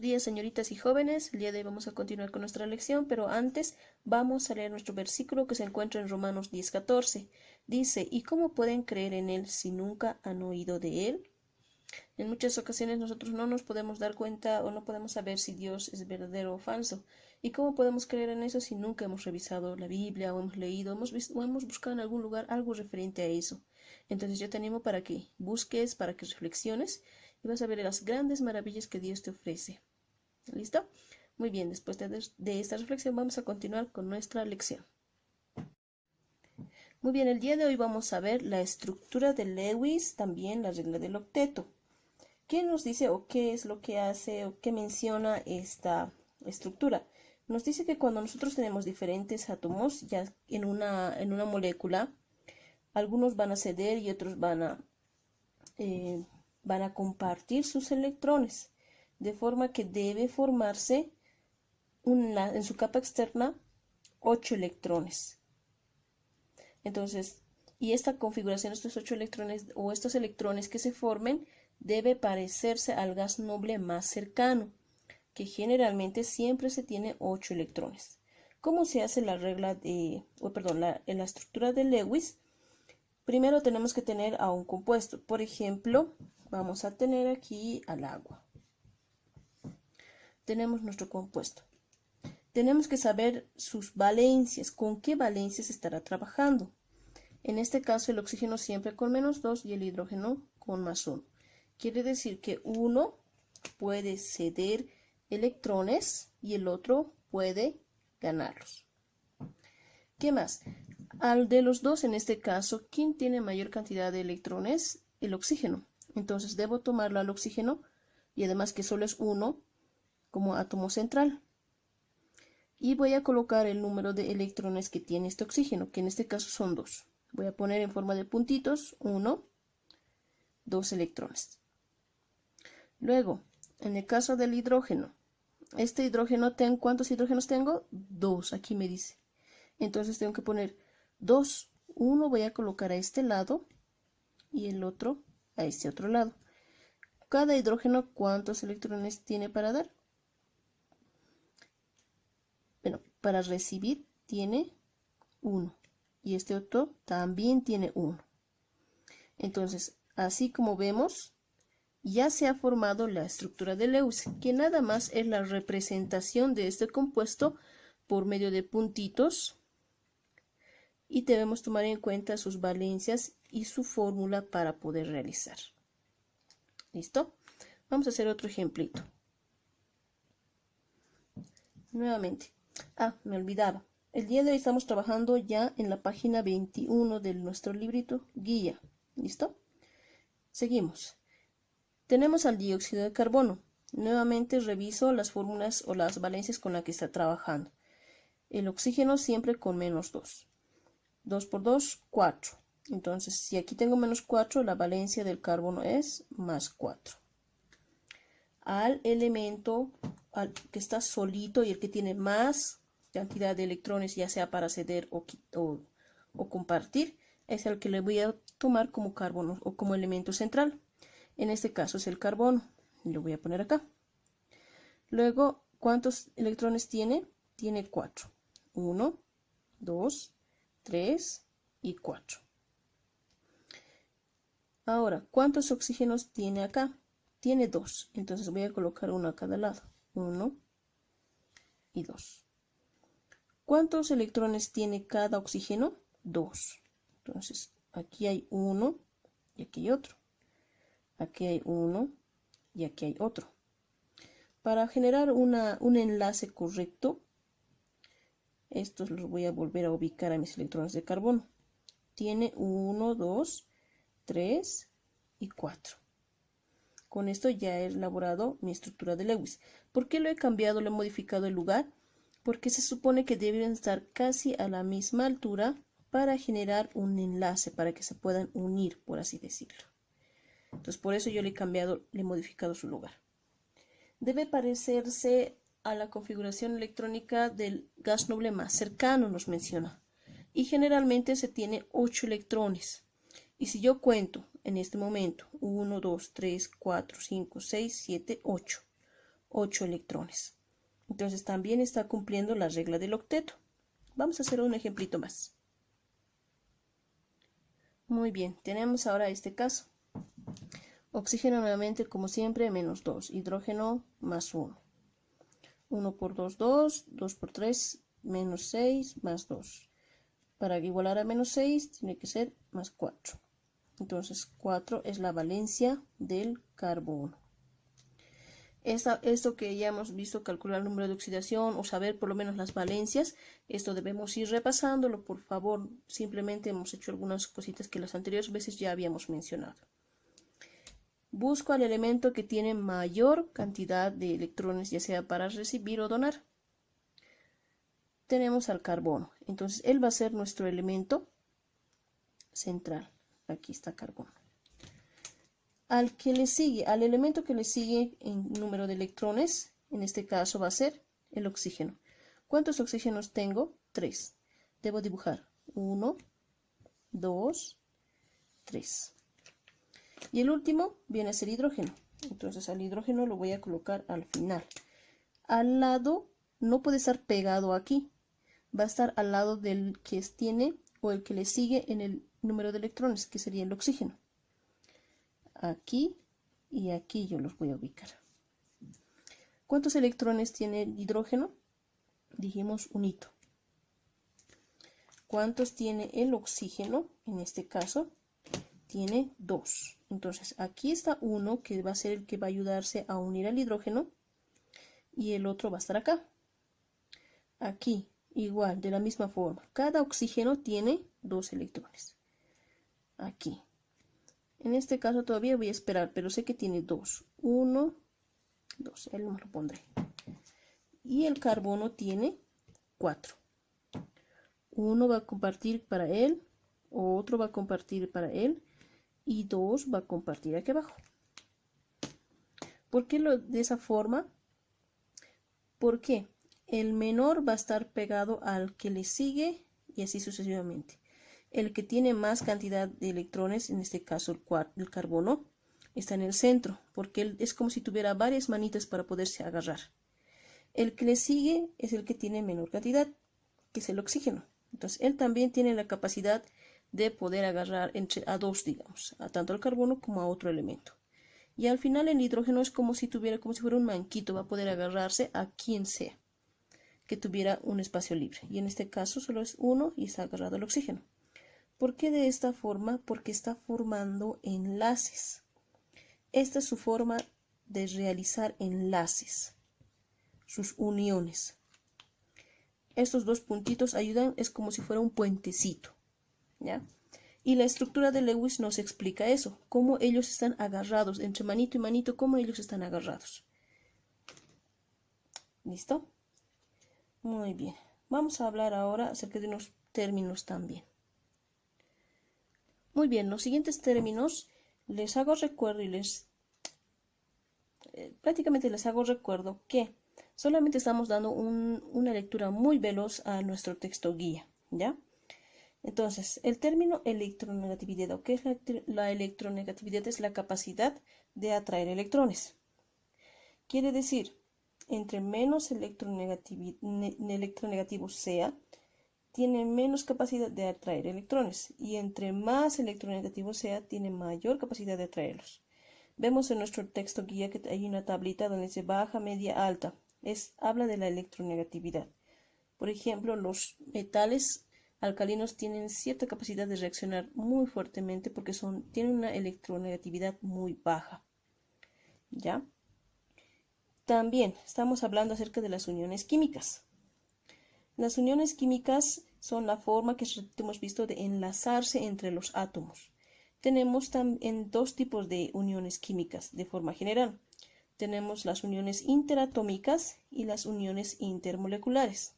días, señoritas y jóvenes. El día de hoy vamos a continuar con nuestra lección, pero antes vamos a leer nuestro versículo que se encuentra en Romanos 10:14. Dice, ¿y cómo pueden creer en Él si nunca han oído de Él? En muchas ocasiones nosotros no nos podemos dar cuenta o no podemos saber si Dios es verdadero o falso. ¿Y cómo podemos creer en eso si nunca hemos revisado la Biblia o hemos leído o hemos buscado en algún lugar algo referente a eso? Entonces yo te animo para que busques, para que reflexiones y vas a ver las grandes maravillas que Dios te ofrece. ¿Listo? Muy bien, después de esta reflexión vamos a continuar con nuestra lección. Muy bien, el día de hoy vamos a ver la estructura de Lewis, también la regla del octeto. ¿Qué nos dice o qué es lo que hace o qué menciona esta estructura? Nos dice que cuando nosotros tenemos diferentes átomos ya en una molécula, algunos van a ceder y otros van a compartir sus electrones, de forma que debe formarse en su capa externa 8 electrones. Entonces, y esta configuración, estos 8 electrones o estos electrones que se formen, debe parecerse al gas noble más cercano, que generalmente siempre se tiene 8 electrones. ¿Cómo se hace la regla en la estructura de Lewis? Primero tenemos que tener a un compuesto. Por ejemplo, vamos a tener aquí al agua. Tenemos nuestro compuesto. Tenemos que saber sus valencias, con qué valencias estará trabajando. En este caso el oxígeno siempre con -2 y el hidrógeno con +1. Quiere decir que uno puede ceder electrones y el otro puede ganarlos. ¿Qué más? Al de los dos, en este caso, ¿quién tiene mayor cantidad de electrones? El oxígeno. Entonces debo tomarlo al oxígeno y además que solo es uno como átomo central. Y voy a colocar el número de electrones que tiene este oxígeno, que en este caso son 2. Voy a poner en forma de puntitos 1, 2 electrones. Luego, en el caso del hidrógeno, este hidrógeno, ¿cuántos hidrógenos tengo? 2, aquí me dice. Entonces tengo que poner 2. Uno voy a colocar a este lado y el otro a este otro lado. Cada hidrógeno, ¿cuántos electrones tiene para dar? Bueno, para recibir tiene 1 y este otro también tiene 1. Entonces, así como vemos, ya se ha formado la estructura de Lewis, que nada más es la representación de este compuesto por medio de puntitos, y debemos tomar en cuenta sus valencias y su fórmula para poder realizar. ¿Listo? Vamos a hacer otro ejemplito. Nuevamente. Me olvidaba. El día de hoy estamos trabajando ya en la página 21 de nuestro librito guía. ¿Listo? Seguimos. Tenemos al dióxido de carbono. Nuevamente reviso las fórmulas o las valencias con las que está trabajando. El oxígeno siempre con -2. 2 por 2, 4. Entonces, si aquí tengo -4, la valencia del carbono es +4. Al elemento que está solito y el que tiene más cantidad de electrones, ya sea para ceder o compartir, es el que le voy a tomar como carbono o como elemento central. En este caso es el carbono. Lo voy a poner acá. Luego, ¿cuántos electrones tiene? Tiene 4. 1, 2, 3 y 4. Ahora, ¿cuántos oxígenos tiene acá? Tiene 2. Entonces voy a colocar uno a cada lado. 1 y 2. ¿Cuántos electrones tiene cada oxígeno? 2. Entonces, aquí hay uno y aquí hay otro. Aquí hay uno y aquí hay otro. Para generar un enlace correcto, estos los voy a volver a ubicar a mis electrones de carbono. Tiene 1, 2, 3 y 4. Con esto ya he elaborado mi estructura de Lewis. ¿Por qué lo he cambiado, lo he modificado el lugar? Porque se supone que deben estar casi a la misma altura para generar un enlace, para que se puedan unir, por así decirlo. Entonces, por eso yo le he modificado su lugar. Debe parecerse a la configuración electrónica del gas noble más cercano, nos menciona. Y generalmente se tiene 8 electrones. Y si yo cuento en este momento 1, 2, 3, 4, 5, 6, 7, 8. 8 electrones. Entonces también está cumpliendo la regla del octeto. Vamos a hacer un ejemplito más. Muy bien, tenemos ahora este caso. Oxígeno nuevamente, como siempre, menos 2. Hidrógeno más 1. 1 por 2, 2. 2 por 3, menos 6, más 2. Para igualar a menos 6, tiene que ser más 4. Entonces, 4 es la valencia del carbono. Esto que ya hemos visto, calcular el número de oxidación o saber por lo menos las valencias, esto debemos ir repasándolo, por favor. Simplemente hemos hecho algunas cositas que las anteriores veces ya habíamos mencionado. Busco al elemento que tiene mayor cantidad de electrones, ya sea para recibir o donar. Tenemos al carbono, entonces él va a ser nuestro elemento central. Aquí está carbono. Al que le sigue, al elemento que le sigue en número de electrones, en este caso va a ser el oxígeno. ¿Cuántos oxígenos tengo? 3. Debo dibujar 1, 2, 3. Y el último viene a ser hidrógeno. Entonces al hidrógeno lo voy a colocar al final. Al lado, no puede estar pegado aquí. Va a estar al lado del que tiene o el que le sigue en el número de electrones, que sería el oxígeno. Aquí y aquí yo los voy a ubicar. ¿Cuántos electrones tiene el hidrógeno? Dijimos un hito. ¿Cuántos tiene el oxígeno? En este caso, tiene 2. Entonces, aquí está uno que va a ser el que va a ayudarse a unir al hidrógeno y el otro va a estar acá. Aquí, igual, de la misma forma. Cada oxígeno tiene 2 electrones. Aquí. En este caso todavía voy a esperar, pero sé que tiene 2. 1, 2. Él no me lo pondré. Y el carbono tiene 4. Uno va a compartir para él, otro va a compartir para él y 2 va a compartir aquí abajo. ¿Por qué de esa forma? Porque el menor va a estar pegado al que le sigue y así sucesivamente. El que tiene más cantidad de electrones, en este caso el carbono, está en el centro, porque él es como si tuviera varias manitas para poderse agarrar. El que le sigue es el que tiene menor cantidad, que es el oxígeno. Entonces, él también tiene la capacidad de poder agarrar a 2, digamos, a tanto al carbono como a otro elemento. Y al final el hidrógeno es como si fuera un manquito, va a poder agarrarse a quien sea que tuviera un espacio libre. Y en este caso solo es uno y está agarrado al oxígeno. ¿Por qué de esta forma? Porque está formando enlaces. Esta es su forma de realizar enlaces, sus uniones. Estos dos puntitos ayudan, es como si fuera un puentecito, ¿ya? Y la estructura de Lewis nos explica eso, cómo ellos están agarrados, entre manito y manito, cómo ellos están agarrados. ¿Listo? Muy bien. Vamos a hablar ahora acerca de unos términos también. Muy bien, los siguientes términos les hago recuerdo y prácticamente les hago recuerdo que solamente estamos dando una lectura muy veloz a nuestro texto guía, ¿ya? Entonces, el término electronegatividad, ¿o qué es la electronegatividad? Es la capacidad de atraer electrones. Quiere decir, entre menos electronegativo sea, tiene menos capacidad de atraer electrones, y entre más electronegativo sea, tiene mayor capacidad de atraerlos. Vemos en nuestro texto guía que hay una tablita donde dice baja, media, alta. Habla de la electronegatividad. Por ejemplo, los metales alcalinos tienen cierta capacidad de reaccionar muy fuertemente porque tienen una electronegatividad muy baja. ¿Ya? También estamos hablando acerca de las uniones químicas. Las uniones químicas son la forma que hemos visto de enlazarse entre los átomos. Tenemos también 2 tipos de uniones químicas de forma general. Tenemos las uniones interatómicas y las uniones intermoleculares.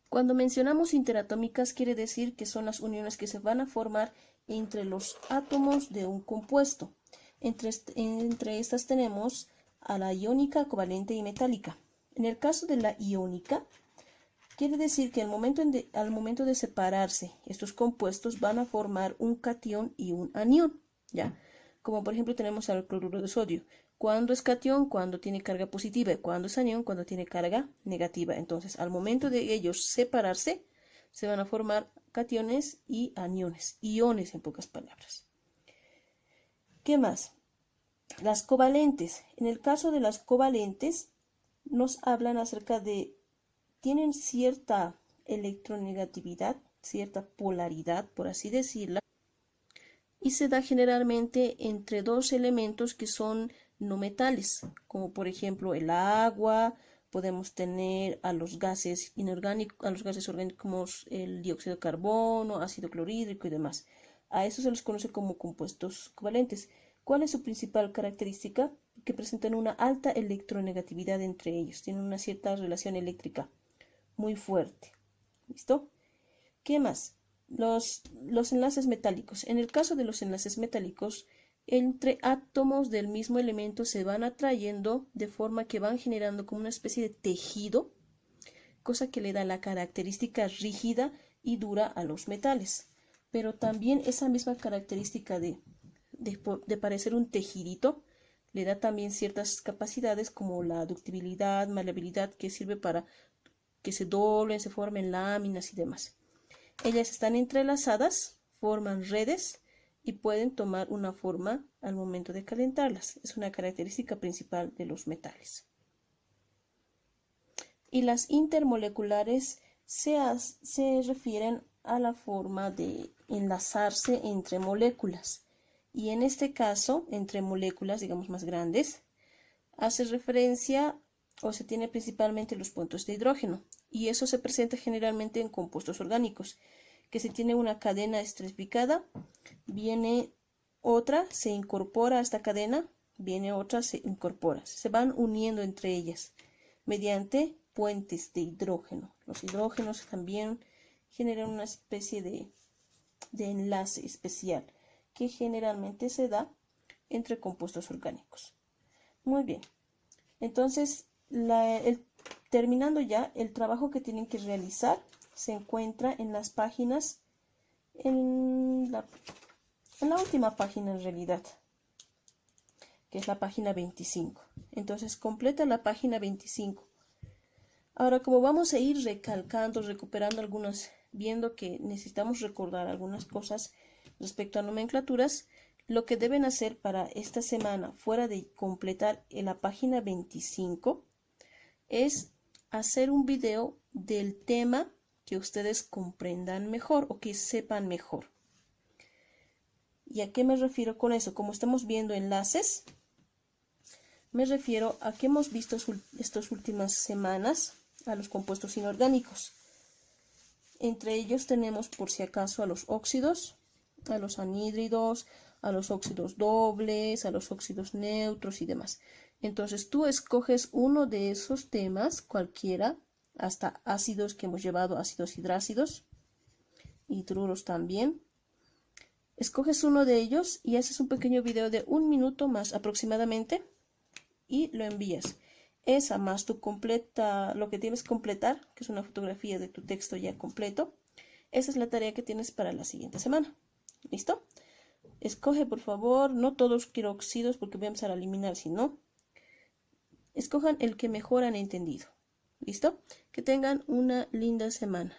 Cuando mencionamos interatómicas quiere decir que son las uniones que se van a formar entre los átomos de un compuesto. Entre estas tenemos a la iónica, covalente y metálica. En el caso de la iónica, quiere decir que al momento de separarse estos compuestos van a formar un catión y un anión, ¿ya? Como por ejemplo tenemos al cloruro de sodio. Cuando es cation, cuando tiene carga positiva, y cuando es anión, cuando tiene carga negativa. Entonces, al momento de ellos separarse, se van a formar cationes y aniones, iones en pocas palabras. ¿Qué más? Las covalentes. En el caso de las covalentes, nos hablan acerca de, tienen cierta electronegatividad, cierta polaridad, por así decirla, y se da generalmente entre dos elementos que son no metales, como por ejemplo el agua, podemos tener a los gases inorgánicos, a los gases orgánicos como el dióxido de carbono, ácido clorhídrico y demás. A eso se les conoce como compuestos covalentes. ¿Cuál es su principal característica? Que presentan una alta electronegatividad entre ellos, tienen una cierta relación eléctrica muy fuerte. ¿Listo? ¿Qué más? Los enlaces metálicos. En el caso de los enlaces metálicos, entre átomos del mismo elemento se van atrayendo de forma que van generando como una especie de tejido, cosa que le da la característica rígida y dura a los metales. Pero también esa misma característica de parecer un tejidito le da también ciertas capacidades como la ductibilidad, maleabilidad, que sirve para que se doblen, se formen láminas y demás. Ellas están entrelazadas, forman redes y pueden tomar una forma al momento de calentarlas. Es una característica principal de los metales. Y las intermoleculares se refieren a la forma de enlazarse entre moléculas. Y en este caso, entre moléculas, digamos, más grandes, hace referencia o se tiene principalmente los puntos de hidrógeno. Y eso se presenta generalmente en compuestos orgánicos, que se tiene una cadena estratificada, viene otra, se incorpora a esta cadena, viene otra, se incorpora. Se van uniendo entre ellas mediante puentes de hidrógeno. Los hidrógenos también generan una especie de enlace especial que generalmente se da entre compuestos orgánicos. Muy bien. Entonces, terminando ya, el trabajo que tienen que realizar se encuentra en las páginas, en la última página en realidad, que es la página 25. Entonces, completa la página 25. Ahora, como vamos a ir recalcando, recuperando algunas, viendo que necesitamos recordar algunas cosas respecto a nomenclaturas, lo que deben hacer para esta semana, fuera de completar en la página 25, es hacer un video del tema que ustedes comprendan mejor o que sepan mejor. ¿Y a qué me refiero con eso? Como estamos viendo enlaces, me refiero a que hemos visto estas últimas semanas a los compuestos inorgánicos. Entre ellos tenemos, por si acaso, a los óxidos, a los anhídridos, a los óxidos dobles, a los óxidos neutros y demás. Entonces tú escoges uno de esos temas, cualquiera, hasta ácidos que hemos llevado, ácidos hidrácidos, hidruros también. Escoges uno de ellos y haces un pequeño video de 1 minuto más aproximadamente y lo envías. Esa más tu completa, lo que tienes que completar, que es una fotografía de tu texto ya completo. Esa es la tarea que tienes para la siguiente semana. ¿Listo? Escoge, por favor, no todos quiero óxidos porque voy a empezar a eliminar, si no. Escojan el que mejor han entendido. ¿Listo? Que tengan una linda semana.